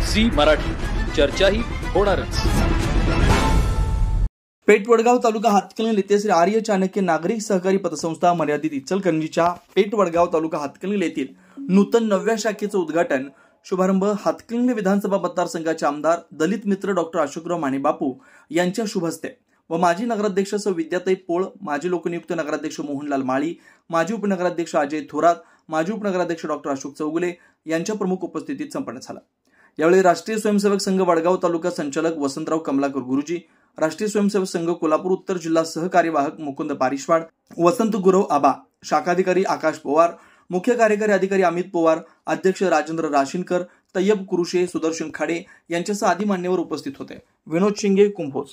Zee Marathi, चर्चाही होणारच। पेठ वडगाव तालुका हातकणंगले येथे श्री आर्य चाणक्य नागरिक सहकारी पतसंस्था मर्यादित इचलकरंजीच्या पेठ वडगाव तालुका हातकणंगले येथील नूतन 9व्या शाखेचे उद्घाटन शुभारंभ हातकणंगले विधानसभा मतदारसंघाचे आमदार दलित मित्र डॉक्टर अशोकराव माने बापू यांच्या शुभ हस्ते व माजी नगराध्यक्ष सौ विद्याताई पोळ, माजी लोकनियुक्त नगराध्यक्ष मोहनलाल माळी, माजी उपनगराध्यक्ष अजय थोरात, माजी उपनगराध्यक्ष डॉक्टर अशोक चौगुले यांच्या प्रमुख उपस्थितीत संपन्न झाला। यावेळी राष्ट्रीय स्वयंसेवक संघ वडगाव तालुका संचालक वसंतराव कमलाकर गुरुजी, राष्ट्रीय स्वयंसेवक संघ कोल्हापूर उत्तर जिल्हा सहकार्यवाहक मुकुंद पारिशवाड, वसंत गुरव आबा, शाखाधिकारी आकाश पवार, मुख्य कार्यकारी अधिकारी अमित पवार, अध्यक्ष राजेंद्र राशीनकर, तय्यब कुरुशे, सुदर्शन खाडे यांच्यासह आदी मान्यवर उपस्थित होते। विनोद शिंगे, कुंभोज।